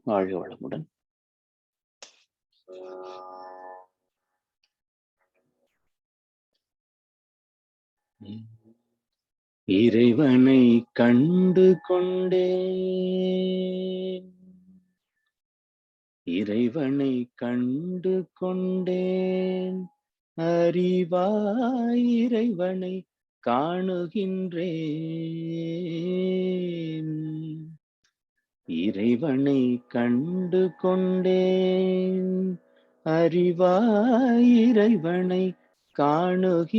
வாழ்க வளமுடன். இறைவனை கண்டு கொண்டேன், இறைவனை கண்டு கொண்டேன், அறிவாய் இறைவனை காணுகின்றேன். இறைவனை கண்டு கொண்டேன், அறிவாய் இறைவனை காணுகின்றேன்.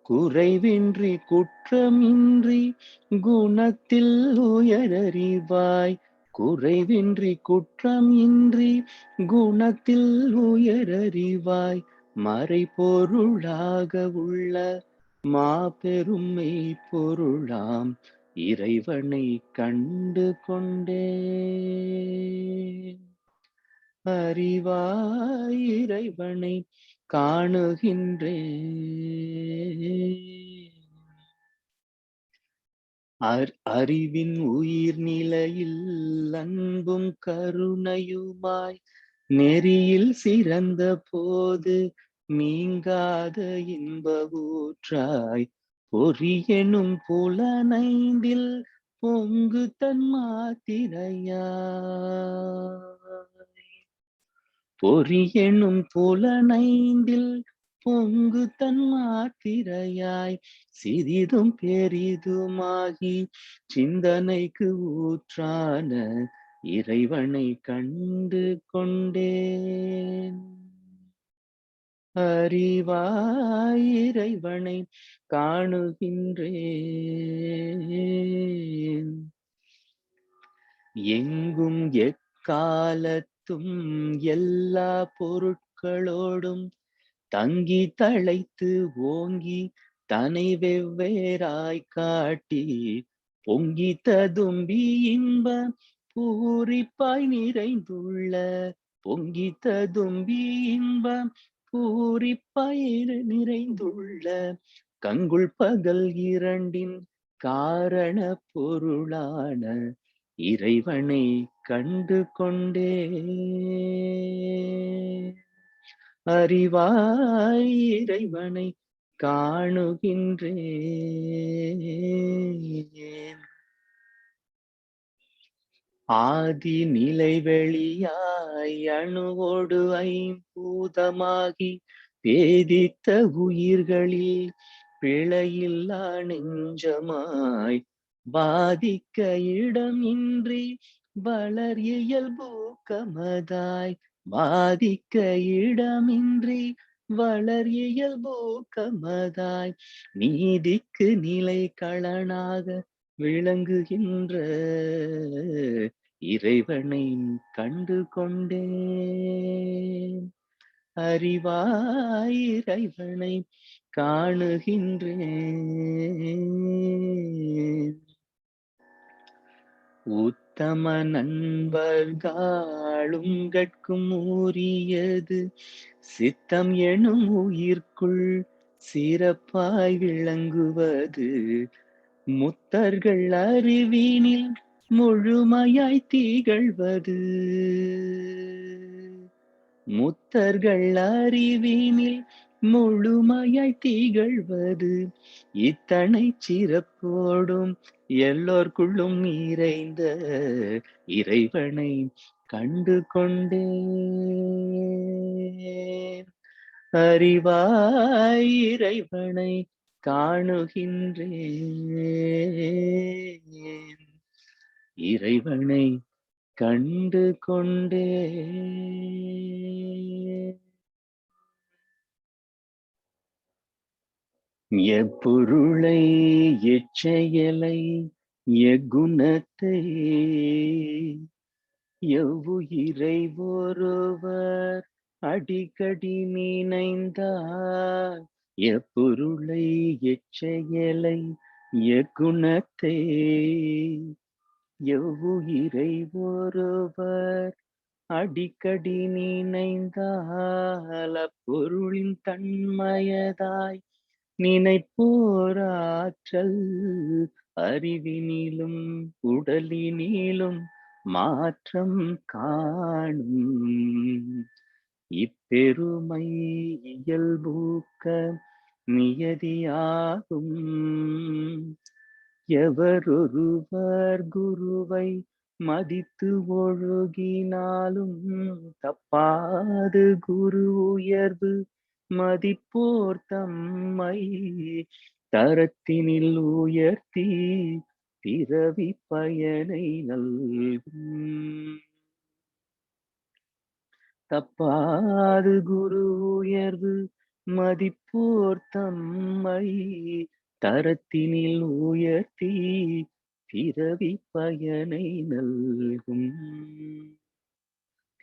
குறைவின்றி குற்றமின்றி குணத்தில் உயரறிவாய், குறைவின்றி குற்றமின்றி குணத்தில் உயரறிவாய், மறைபொருளாக உள்ள மாபெரும் மெய்ப்பொருளாம் இறைவனை கண்டு கொண்டேன். அறிவாய் இறைவனை காணுகின்றேன். அறிவின் உயிர் நிலையில் அன்பும் கருணையுமாய் நெறியில் சிறந்த போது நீங்காத இன்ப ஊற்றாய், பொறியெனும் புலனைந்தில் பொங்கு தன் மாத்திரையாய், பொறியெனும் புலனைந்தில் பொங்கு தன் மாத்திரையாய், சிறிதும் பெரிதுமாகி சிந்தனைக்கு ஊற்றான இறைவனை கண்டு கொண்டேன். அறிவாய் இறைவனை காணுகின்றேன். எங்கும் எக்காலத்தும் எல்லா பொருட்களோடும் தங்கி தழைத்து ஓங்கி தனை வெவ்வேறாய் காட்டி பொங்கி ததும்பி இன்ப பூரிப்பாய் நிறைந்துள்ள, பொங்கி ததும்பி இன்ப பூரிப்பாய் நிறைந்துள்ள கங்குள் பகல் இரண்டின் காரண பொருளான இறைவனை கண்டு கொண்டேன். அறிவாய் இறைவனை காணுகின்றேன். ஆதி நிலை வெளியாய் அணுவோடு ஐம்பூதமாகி பேதித்த உயிர்களில் பிழையில்லா நெஞ்சமாய் பாதிக்க இடமின்றி வளர் இயல்பூக்கமதாய், பாதிக்க இடமின்றி வளர் இயல்பூக்கமதாய், நீதிக்கு நிலை களனாக விளங்குகின்ற இறைவனை கண்டு கொண்டேன். அறிவாய் இறைவனை காணுகின்றேன். உத்தம நண்பர்களும் கட்கும் உரியது சித்தம் எனும் உயிர்க்குள் சிறப்பாய் விளங்குவது, முத்தர்கள் அறிவினில் முழுமையாய் திகழ்வது, முத்தர்கள் அறிவினில் முழுமையாய் திகழ்வது, இத்தனை சிறப்போடும் எல்லோர்க்குள்ளும் நிறைந்த இறைவனை கண்டு கொண்டேன். அறிவாய் இறைவனை காணுகின்றேன். இறைவனை கண்டு கொண்டேன். எப்பொருளை எச்செயலை எக்குணத்தை எவ்வுயிரை ஒருவர் அடிக்கடி நினைந்தார், எப்பொருளை எச்செயலை எக்குணத்தை எவ்வுயிரை ஒருவர் அடிக்கடி நினைந்தால் அப்பொருளின் தன்மையதாய் நினைப்போராற்றல் ஆற்றல் அறிவினிலும் உடலினிலும் மாற்றம் காணும். இப்பெருமை இயல்பூக்க நியதியாகும். எவரொருவர் குருவை மதித்து ஒழுகினாலும் தப்பாது குரு உயர்வு மதிப்போர் தம்மை தரத்தினில் உயர்த்தி பிறவி பயனை நல்கும். தப்பாது குரு உயர்வு மதிப்போர் தம்மை தரத்தினில் உயர்த்தி பிறவி பயனை நல்கும்.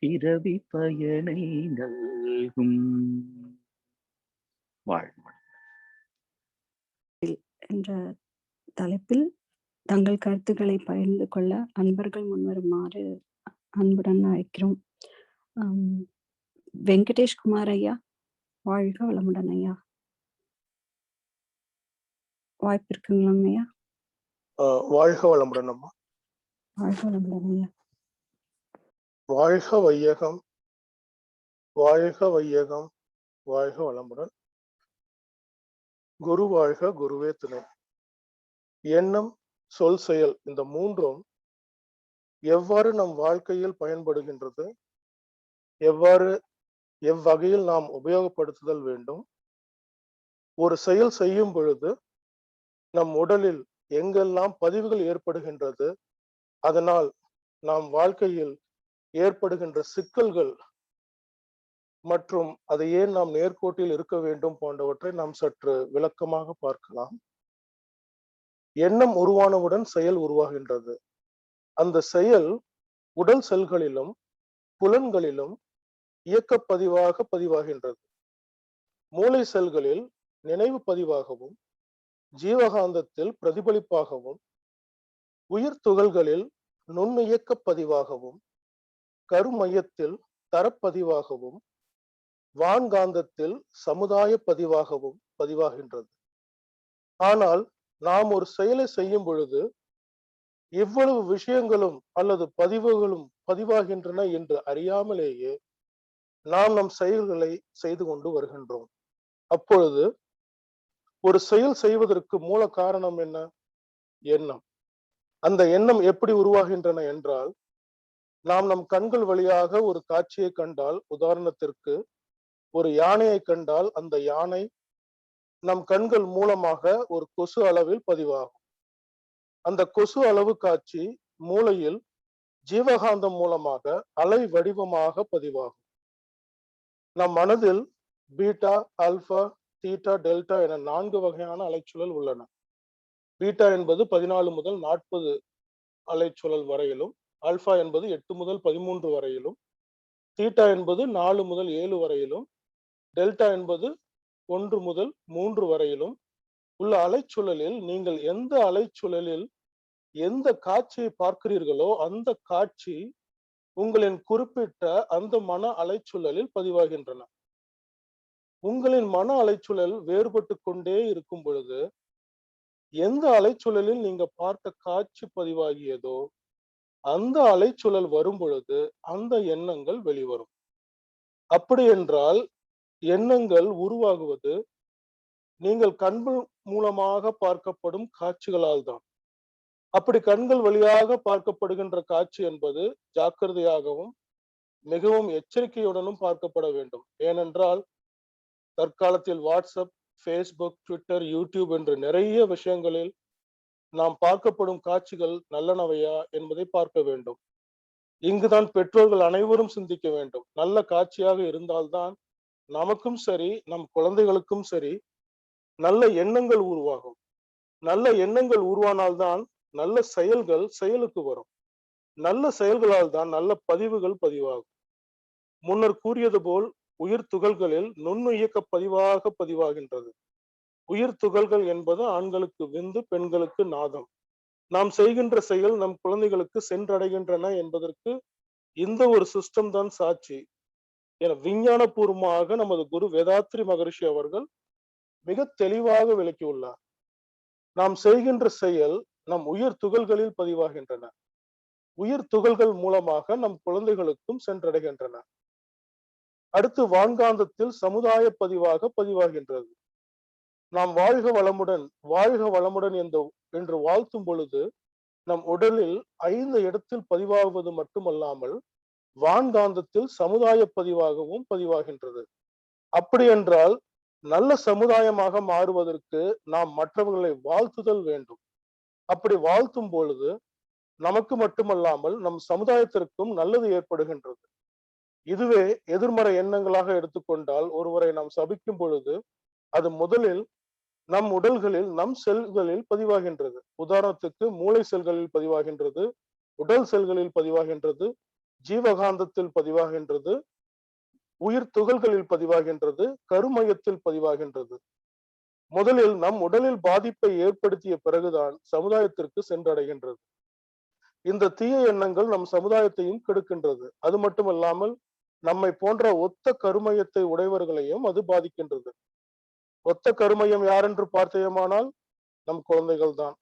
பிறவி பயனை நல்கும். என்ற தலைப்பில் தங்கள் கருத்துக்களை பகிர்ந்து கொள்ள அன்பர்கள் முன்வருமாறு அன்புடன் அழைக்கிறோம். வெங்கடேஷ் குமார் ஐயா, வாழ்க வளமுடன் ஐயா. வாய்ப்பு இருக்குங்களா ஐயா? வாழ்க வளமுடன் அம்மா. வாழ்க வளமுடன் ஐயா. வாழ்க வையகம், வாழ்க வையகம், வாழ்க வளமுடன். குரு வாழ்க, குருவே துணை. எண்ணம், சொல், செயல் இந்த மூன்றும் எவ்வாறு நம் வாழ்க்கையில் பயன்படுகின்றது, எவ்வகையில் நாம் உபயோகப்படுத்துதல் வேண்டும், ஒரு செயல் செய்யும் பொழுது நம் உடலில் எங்கெல்லாம் பதிவுகள் ஏற்படுகின்றது, அதனால் நாம் வாழ்க்கையில் ஏற்படுகின்ற சிக்கல்கள் மற்றும் அதை ஏன் நாம் நேர்கோட்டில் இருக்க வேண்டும் போன்றவற்றை நாம் சற்று விளக்கமாக பார்க்கலாம். எண்ணம் உருவானவுடன் செயல் உருவாகின்றது. அந்த செயல் உடல் செல்களிலும் புலன்களிலும் இயக்க பதிவாக பதிவாகின்றது. மூளை செல்களில் நினைவு பதிவாகவும், ஜீவகாந்தத்தில் பிரதிபலிப்பாகவும், உயிர் துகள்களில் நுண்ணியக்க பதிவாகவும், கருமையத்தில் தரப்பதிவாகவும், வான்காந்தத்தில் சமுதாய பதிவாகவும் பதிவாகின்றது. ஆனால் நாம் ஒரு செயலை செய்யும் பொழுது இவ்வளவு விஷயங்களும் அல்லது பதிவுகளும் பதிவாகின்றன என்று அறியாமலேயே நாம் நம் செயல்களை செய்து கொண்டு வருகின்றோம். அப்பொழுது ஒரு செயல் செய்வதற்கு மூல காரணம் என்ன? எண்ணம். அந்த எண்ணம் எப்படி உருவாகின்றன என்றால், நாம் நம் கண்கள் வழியாக ஒரு காட்சியை கண்டால், உதாரணத்திற்கு ஒரு யானையை கண்டால் அந்த யானை நம் கண்கள் மூலமாக ஒரு கொசு அளவில் பதிவாகும். அந்த கொசு அளவு காட்சி மூளையில் ஜீவகாந்தம் மூலமாக அலை வடிவமாக பதிவாகும். நம் மனதில் பீட்டா, ஆல்பா, தீட்டா, டெல்டா என 4 வகையான அலைச்சுழல் உள்ளன. பீட்டா என்பது 14 முதல் 40 அலைச்சுழல் வரையிலும், ஆல்பா என்பது 8 முதல் 13 வரையிலும், தீட்டா என்பது 4 முதல் 7 வரையிலும், டெல்டா என்பது 1 முதல் 3 வரையிலும் உள்ள அலைச்சுழலில் நீங்கள் எந்த அலைச்சுழலில் எந்த காட்சியை பார்க்கிறீர்களோ அந்த காட்சி உங்களின் குறிப்பிட்ட அந்த மன அலைச்சுழலில் பதிவாகின்றன. உங்களின் மன அலைச்சுழல் வேறுபட்டு கொண்டே இருக்கும் பொழுது எந்த அலைச்சுழலில் நீங்க பார்த்த காட்சி பதிவாகியதோ அந்த அலைச்சுழல் வரும் பொழுது அந்த எண்ணங்கள் வெளிவரும். அப்படி என்றால் எண்ணங்கள் உருவாகுவது நீங்கள் கண்கள் மூலமாக பார்க்கப்படும் காட்சிகளால் தான். அப்படி கண்கள் வழியாக பார்க்கப்படுகின்ற காட்சி என்பது ஜாக்கிரதையாகவும் மிகவும் எச்சரிக்கையுடனும் பார்க்கப்பட வேண்டும். ஏனென்றால் தற்காலத்தில் வாட்ஸ்அப், ஃபேஸ்புக், ட்விட்டர், யூடியூப் என்று நிறைய விஷயங்களில் நாம் பார்க்கப்படும் காட்சிகள் நல்லனவையா என்பதை பார்க்க வேண்டும். இங்குதான் பெற்றோர்கள் அனைவரும் சிந்திக்க வேண்டும். நல்ல காட்சியாக இருந்தால்தான் நமக்கும் சரி நம் குழந்தைகளுக்கும் சரி நல்ல எண்ணங்கள் உருவாகும். நல்ல எண்ணங்கள் உருவானால்தான் நல்ல செயல்கள் செயலுக்கு வரும். நல்ல செயல்களால் தான் நல்ல பதிவுகள் பதிவாகும். முன்னர் கூறியது போல் உயிர் துகள்களில் நுண்ணியக்க பதிவாக பதிவாகின்றது. உயிர் துகள்கள் என்பது ஆண்களுக்கு விந்து, பெண்களுக்கு நாதம். நாம் செய்கின்ற செயல் நம் குழந்தைகளுக்கு சென்றடைகின்றன என்பதற்கு இந்த ஒரு சிஸ்டம் தான் சாட்சி என விஞ்ஞானபூர்வமாக நமது குரு வேதாத்ரி மகரிஷி அவர்கள் மிக தெளிவாக விளக்கியுள்ளார். நாம் செய்கின்ற செயல் நம் உயிர் துகள்களில் பதிவாகின்றன. உயிர் துகள்கள் மூலமாக நம் குழந்தைகளுக்கும் சென்றடைகின்றன. அடுத்து வான்காந்தத்தில் சமுதாய பதிவாக பதிவாகின்றது. நாம் வாழ்க வளமுடன் என்று வாழ்த்தும் பொழுது நம் உடலில் 5 இடத்தில் பதிவாகுவது மட்டுமல்லாமல் வான்காந்தத்தில் சமுதாய பதிவாகவும் பதிவாகின்றது. அப்படி என்றால் நல்ல சமுதாயமாக மாறுவதற்கு நாம் மற்றவர்களை வாழ்த்துதல் வேண்டும். அப்படி வாழ்த்தும் பொழுது நமக்கு மட்டுமல்லாமல் நம் சமுதாயத்திற்கும் நல்லது ஏற்படுகின்றது. இதுவே எதிர்மறை எண்ணங்களாக எடுத்துக்கொண்டால் ஒருவரை நாம் சபிக்கும் பொழுது அது முதலில் நம் உடல்களில் நம் செல்களில் பதிவாகின்றது. உதாரணத்துக்கு மூளை செல்களில் பதிவாகின்றது, உடல் செல்களில் பதிவாகின்றது, ஜீவகாந்தத்தில் பதிவாகின்றது, உயிர் துகள்களில் பதிவாகின்றது, கருமையத்தில் பதிவாகின்றது. முதலில் நம் உடலில் பாதிப்பை ஏற்படுத்திய பிறகுதான் சமுதாயத்திற்கு சென்றடைகின்றது. இந்த தீய எண்ணங்கள் நம் சமுதாயத்தையும் கெடுக்கின்றது. அது மட்டுமல்லாமல் நம்மை போன்ற ஒத்த கருமையத்தை உடையவர்களையும் அது பாதிக்கின்றது. ஒத்த கருமையம் யார் என்று பார்த்தேமானால் நம் குழந்தைகள் தான்.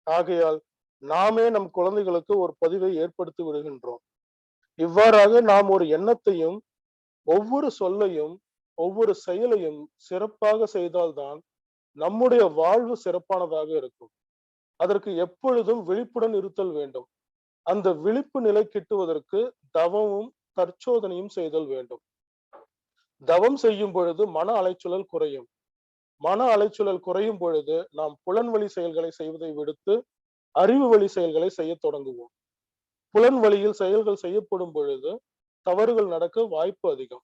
ஆகையால் நாமே நம் குழந்தைகளுக்கு ஒரு பதிவை ஏற்படுத்தி விடுகின்றோம். இவ்வாறாக நாம் ஒரு எண்ணத்தையும் ஒவ்வொரு சொல்லையும் ஒவ்வொரு செயலையும் சிறப்பாக செய்தால்தான் நம்முடைய வாழ்வு சிறப்பானதாக இருக்கும். அதற்கு எப்பொழுதும் விழிப்புடன் இருத்தல் வேண்டும். அந்த விழிப்பு நிலை கிட்டுவதற்கு தவமும் தற்சோதனையும் செய்தல் வேண்டும். தவம் செய்யும் பொழுது மன அலைச்சூழல் குறையும். மன அலைச்சூழல் குறையும் பொழுது நாம் புலன் வழி செயல்களை செய்வதை விடுத்து அறிவு வழி செயல்களை செய்ய தொடங்குவோம். புலன் வழியில் செயல்கள் செய்யப்படும் பொழுது தவறுகள் நடக்க வாய்ப்பு அதிகம்.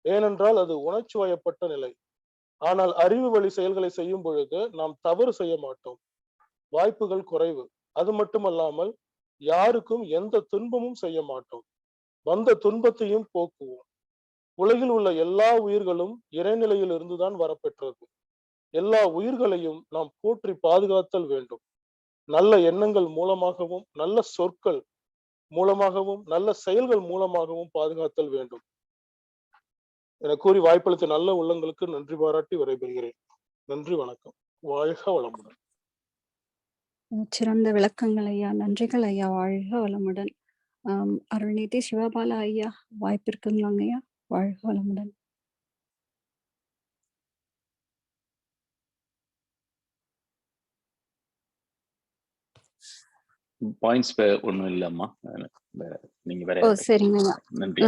ஏனென்றால் அது உணர்ச்சி வயப்பட்ட நிலை. ஆனால் அறிவு வழி செயல்களை செய்யும் பொழுது நாம் தவறு செய்ய மாட்டோம். வாய்ப்புகள் குறைவு. அது மட்டுமல்லாமல் யாருக்கும் எந்த துன்பமும் செய்ய மாட்டோம். வந்த துன்பத்தையும் போக்குவோம். உலகில் உள்ள எல்லா உயிர்களும் இறைநிலையில் இருந்துதான் வரப்பெற்றது. எல்லா உயிர்களையும் நாம் போற்றி பாதுகாத்தல் வேண்டும். நல்ல எண்ணங்கள் மூலமாகவும் நல்ல சொற்கள் மூலமாகவும் நல்ல செயல்கள் மூலமாகவும் பாதுகாத்தல் வேண்டும் என கூறி வாய்ப்பளித்த நல்ல உள்ளங்களுக்கு நன்றி பாராட்டி விடைபெறுகிறேன். நன்றி, வணக்கம். வாழ்க வளமுடன். சிறந்த விளக்கங்கள் ஐயா. நன்றிகள் ஐயா. வாழ்க வளமுடன். அருள்நிதி சிவபாலா ஐயா, வாய்ப்பு இருக்குங்களாங்க ஐயா? வாழ்க வளமுடன். பாயிண்ட்ஸ் ஒண்ணும் இல்லம்மா. நீங்க வேற. ஓ சரிங்க ஐயா. நன்றி.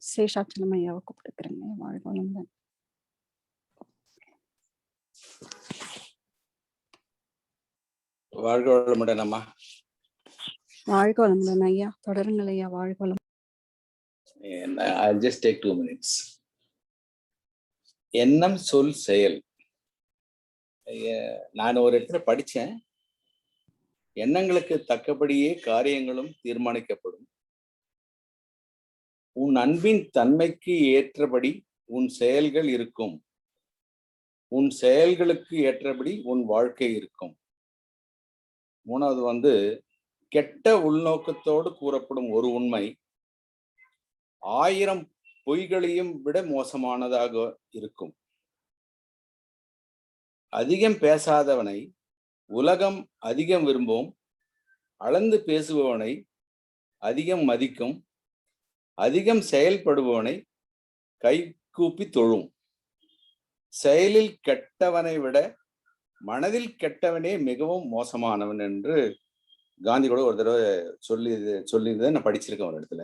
சேஷாச்சலம் ஐயாவை கூப்பிட்டுக்கிறேங்க. வாழ்க வளமுடன். வாழ்க வளமுடன் அம்மா. வாழ்க வளமுடன் ஐயா. தொடருங்கள் ஐயா. வாழ்க வளம். I'll just take 2 minutes. எண்ணம் சொல் செயல். நான் ஒரு இடத்துல படிச்சேன், எண்ணங்களுக்கு தக்கபடியே காரியங்களும் தீர்மானிக்கப்படும். உன் அன்பின் தன்மைக்கு ஏற்றபடி உன் செயல்கள் இருக்கும். உன் செயல்களுக்கு ஏற்றபடி உன் வாழ்க்கை இருக்கும். மூணாவது கெட்ட உள்நோக்கத்தோடு கூறப்படும் ஒரு உண்மை 1000 பொய்களையும் விட மோசமானதாக இருக்கும். அதிகம் பேசாதவனை உலகம் அதிகம் விரும்பும். அளந்து பேசுபவனை அதிகம் மதிக்கும். அதிகம் செயல்படுபவனை கை கூப்பி தொழும். செயலில் கெட்டவனை விட மனதில் கெட்டவனே மிகவும் மோசமானவன் என்று காந்தி கூட ஒரு தடவை சொல்லியிருந்ததை நான் படிச்சிருக்கேன் ஒரு இடத்துல.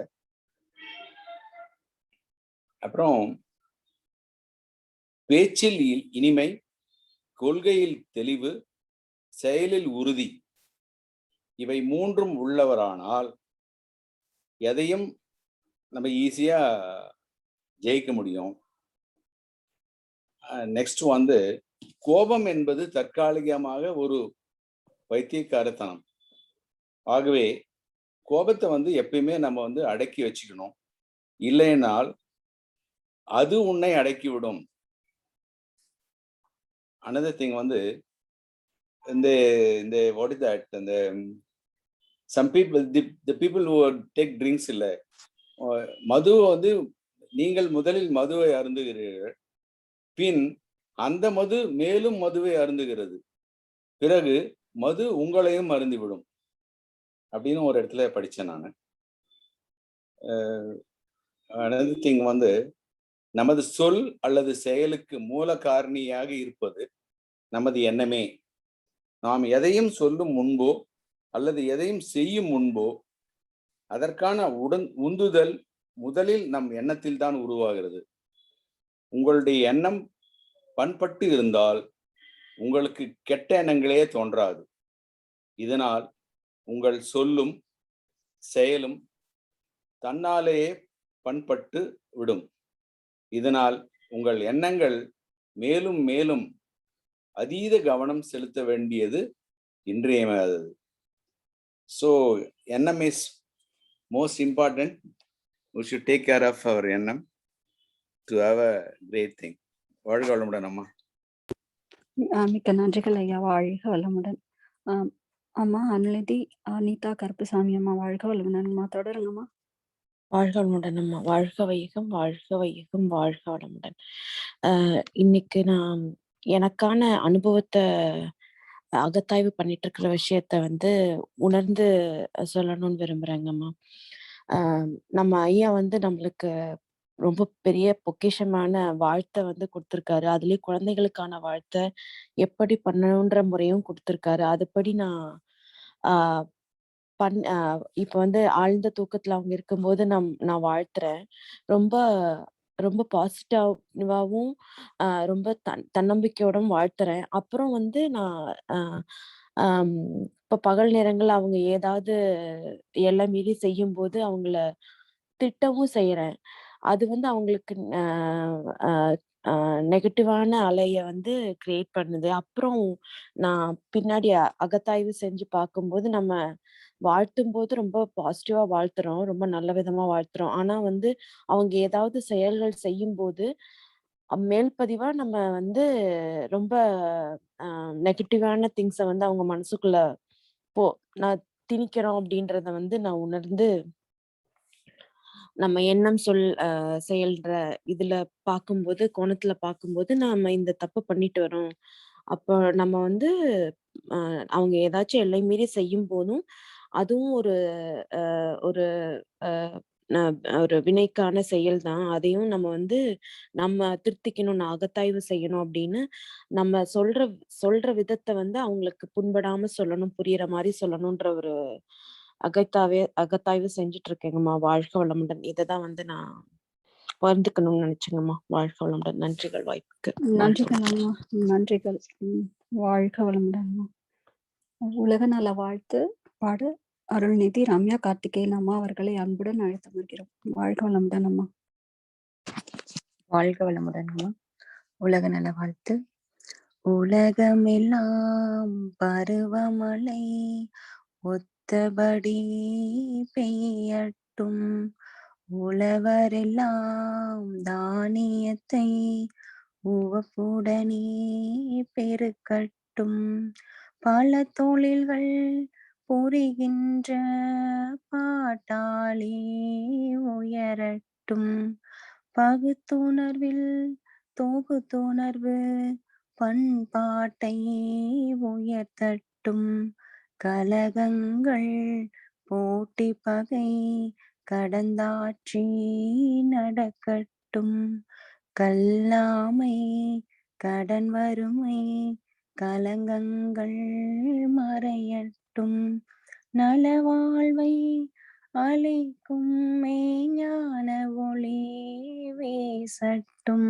அப்புறம் பேச்சில் இனிமை, கொள்கையில் தெளிவு, செயலில் உறுதி, இவை மூன்றும் உள்ளவரானால் எதையும் நம்ம ஈஸியா ஜெயிக்க முடியும். நெக்ஸ்ட் கோபம் என்பது தற்காலிகமாக ஒரு பைத்தியக்காரத்தனம். ஆகவே கோபத்தை எப்பயுமே நம்ம அடக்கி வச்சுக்கணும். இல்லைனால் அது உன்னை அடக்கிவிடும். another thing இந்த what is that, some people, the people who take drinks இல்ல, மது நீங்கள் முதலில் மதுவை அருந்துகிறீர்கள், பின் அந்த மது மேலும் மதுவை அருந்துகிறது. பிறகு மது உங்களையும் அருந்திவிடும் அப்படின்னு ஒரு இடத்துல படித்தேன் நான். another thing வந்து நமது சொல் அல்லது செயலுக்கு மூல காரணியாக இருப்பது நமது எண்ணமே. நாம் எதையும் சொல்லும் முன்போ அல்லது எதையும் செய்யும் முன்போ அதற்கான உந்துதல் முதலில் நம் எண்ணத்தில் தான் உருவாகிறது. உங்களுடைய எண்ணம் பண்பட்டு இருந்தால் உங்களுக்கு கெட்ட எண்ணங்களே தோன்றாது. இதனால் உங்கள் சொல்லும் செயலும் தன்னாலேயே பண்பட்டு விடும். இதனால் உங்கள் எண்ணங்கள் மேலும் மேலும் அதீத கவனம் செலுத்த வேண்டியது இன்றியமையாதது. ஸோ எண்ணம் is most important. We should take care of our எண்ணம் to have a great thing. வாழ்க வளமுடன் அம்மா. மிக்க நன்றிகள் ஐயா, வாழ்க வளமுடன். அம்மா அனுலதி அனிதா கருப்புசாமி அம்மா, வாழ்க வளமுடன் அம்மா. தொடருங்கம்மா. வாழ்க வளமுடன் அம்மா. வாழ்க வையகம், வாழ்க வையகம், வாழ்க வளமுடன். இன்னைக்கு நான் எனக்கான அனுபவத்தை அகத்தாய்வு பண்ணிட்டு இருக்கிற விஷயத்த வந்து உணர்ந்து சொல்லணும்னு விரும்புறேங்கம்மா. நம்ம ஐயா வந்து நம்மளுக்கு ரொம்ப பெரிய பொக்கிஷமான வாழ்த்தை வந்து கொடுத்துருக்காரு. அதுலயும் குழந்தைகளுக்கான வாழ்த்தை எப்படி பண்ணணுன்ற முறையும் கொடுத்துருக்காரு. அதுபடி நான் இப்ப வந்து ஆழ்ந்த தூக்கத்துல அவங்க இருக்கும்போது நான் வாழ்த்துறேன். ரொம்ப ரொம்ப பாசிட்டிவாவும் ரொம்ப தன்னம்பிக்கையோடும் வாழ்த்துறேன். அப்புறம் வந்து நான் இப்ப பகல் நேரங்கள் அவங்க ஏதாவது எல்லை மீறி செய்யும் போது அவங்கள திட்டவும் செய்யறேன். அது வந்து அவங்களுக்கு நெகட்டிவான அலைய வந்து கிரியேட் பண்ணுது. அப்புறம் நான் பின்னாடி அகத்தாய்வு செஞ்சு பார்க்கும்போது நம்ம வாழ்த்தும் போது ரொம்ப பாசிட்டிவா வாழ்த்துறோம், ரொம்ப நல்ல விதமா வாழ்த்துறோம். ஆனா வந்து அவங்க ஏதாவது செயல்கள் செய்யும் போது மேல்பதிவா நம்ம வந்து ரொம்ப நெகட்டிவான திங்ஸ வந்து அவங்க மனசுக்குள்ள நான் திணிக்கிறோம் அப்படின்றத வந்து நான் உணர்ந்து நம்ம எண்ணம் சொல் செயல்ற இதுல பார்க்கும்போது கோணத்துல பார்க்கும்போது நாம இந்த தப்பு பண்ணிட்டு வரோம். அப்போ நம்ம வந்து அவங்க ஏதாச்சும் எல்லை மீறி செய்யும் போதும் அதுவும் ஒரு ஒரு ஒரு வினைக்கான செயல் தான். அதையும் நம்ம வந்து நம்ம திருத்திக்கணும், அகத்தாய்வு செய்யணும் அப்படின்னு நம்ம சொல்ற விதத்தை வந்து அவங்களுக்கு புண்படாம சொல்லணும், புரியுற மாதிரி சொல்லணும்ன்ற ஒரு அகத்தாய்வு செஞ்சுட்டு இருக்கேங்கம்மா. வாழ்க வளமுடன். இதைதான் வந்து நான் பகிர்ந்துக்கணும்னு நினைச்சேங்கம்மா. வாழ்க வளமுடன். நன்றிகள் வாய்ப்புக்கு. நன்றிகள் அம்மா, நன்றிகள். வாழ்க வளமுடன் அம்மா. உலக நல வாழ்த்து பாட அருள்நிதி ரம்யா கார்த்திகேயன் அம்மா அவர்களை அன்புடன் அழைத்து வருகிறோம். வாழ்க வளமுடன் அம்மா. வாழ்க வளமுடன் அம்மா. உலக நல வாழ்த்து. உலகமெல்லாம் பருவமழை ஒத்தபடி பெய்யட்டும், உழவரெல்லாம் தானியத்தை உவப்புடனே பெருக்கட்டும், பல தொழில்கள் புரிகின்ற பாட்டாளி உயரட்டும், பகுத்துணர்வில் தொகுத்துணர்வு பண்பாட்டை உயர்த்தட்டும், கலகங்கள் போட்டி பகை கடந்தாட்சி நடக்கட்டும், கல்லாமை கடன் வறுமை கலங்கங்கள் மறையட்டும், நலவாழ்வை அளிக்கும் மெய்ஞான ஒளி வீசட்டும்,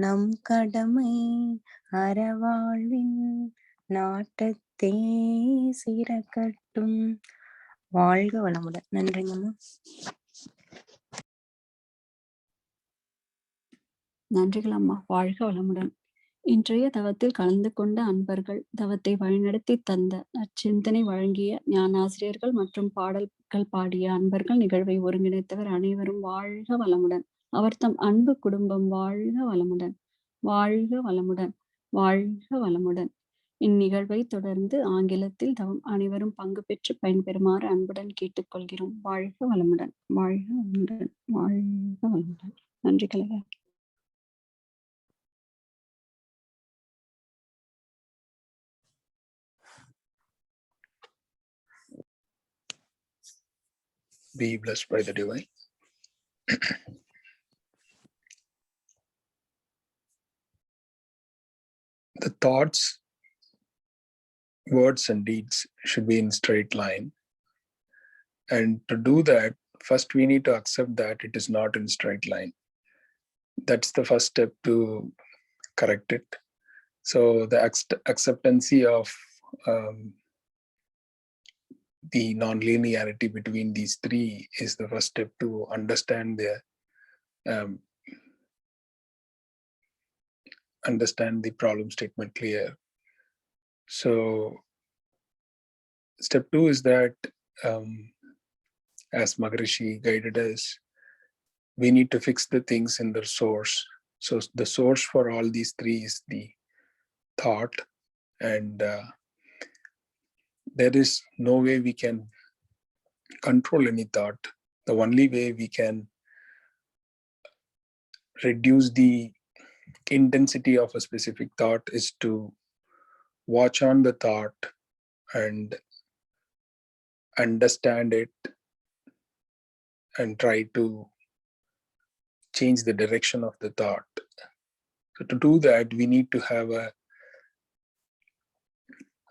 நம் கடமை அறவாழ்வின் நாட்டத்தே சிறக்கட்டும். வாழ்க வளமுடன். நன்றிங்கம்மா. நன்றிகள் அம்மா. வாழ்க வளமுடன். இன்றைய தவத்தில் கலந்து கொண்ட அன்பர்கள், தவத்தை வழிநடத்தி தந்த நற்சிந்தனை வழங்கிய ஞானாசிரியர்கள் மற்றும் பாடல்கள் பாடிய அன்பர்கள், நிகழ்வை ஒருங்கிணைத்தவர் அனைவரும் வாழ்க வளமுடன். அவர் தம் அன்பு குடும்பம் வாழ்க வளமுடன், வாழ்க வளமுடன், வாழ்க வளமுடன். இந்நிகழ்வை தொடர்ந்து ஆங்கிலத்தில் தவம் அனைவரும் பங்கு பெற்று பயன்பெறுமாறு அன்புடன் கேட்டுக்கொள்கிறோம். வாழ்க வளமுடன், வாழ்க வளமுடன், வாழ்க வளமுடன். நன்றிகள். Be blessed by the divine. The thoughts, words, and deeds should be in straight line. And to do that, first we need to accept that it is not in straight line. That's the first step to correct it. So the acceptancy of the non-linearity between these three is the first step to understand the problem statement clear. So step 2 is that as Maharishi guided us, we need to fix the things in their source. So the source for all these three is the thought, and there is no way we can control any thought. The only way we can reduce the intensity of a specific thought is to watch on the thought and understand it and try to change the direction of the thought. So to do that, we need to have a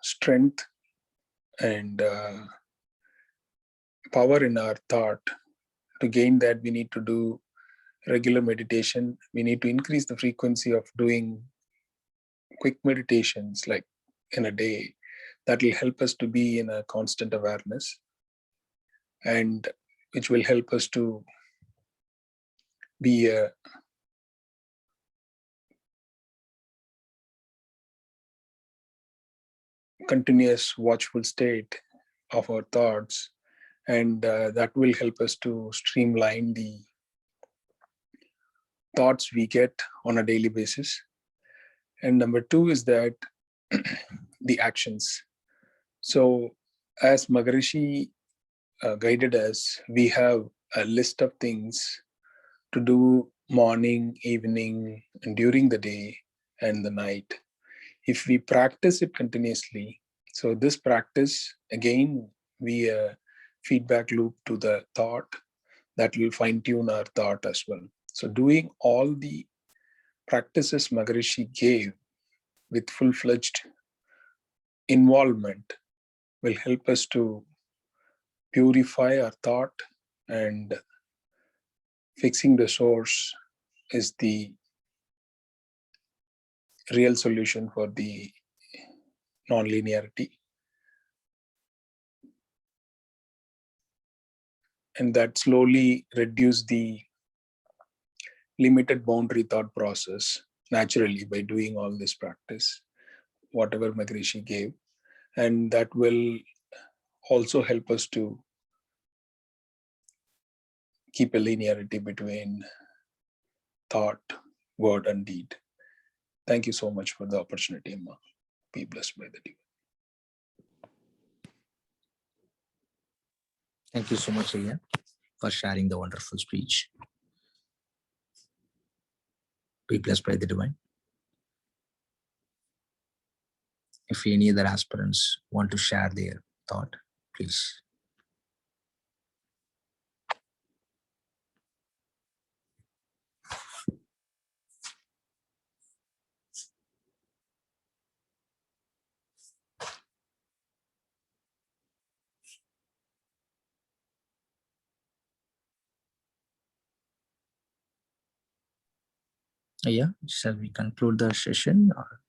strength and power in our thought. To gain that, we need to do regular meditation. We need to increase the frequency of doing quick meditations, like in a day. That will help us to be in a constant awareness, and which will help us to be a continuous watchful state of our thoughts, and that will help us to streamline the thoughts we get on a daily basis. And number 2 is that the actions. So as Maharishi guided us, we have a list of things to do morning, evening, and during the day and the night. If we practice it continuously, so this practice, again, we a feedback loop to the thought that will fine-tune our thought as well. So doing all the practices Maharishi gave with full-fledged involvement will help us to purify our thought, and fixing the source is the real solution for the non-linearity. And that slowly reduce the limited boundary thought process naturally by doing all this practice, whatever Maharishi gave. And that will also help us to keep a linearity between thought, word, and deed. Thank you so much for the opportunity, Amma. Be blessed by the divine. Thank you so much, Aya, for sharing the wonderful speech. Be blessed by the divine. If any other aspirants want to share their thought, please. Yeah, shall we conclude the session? Or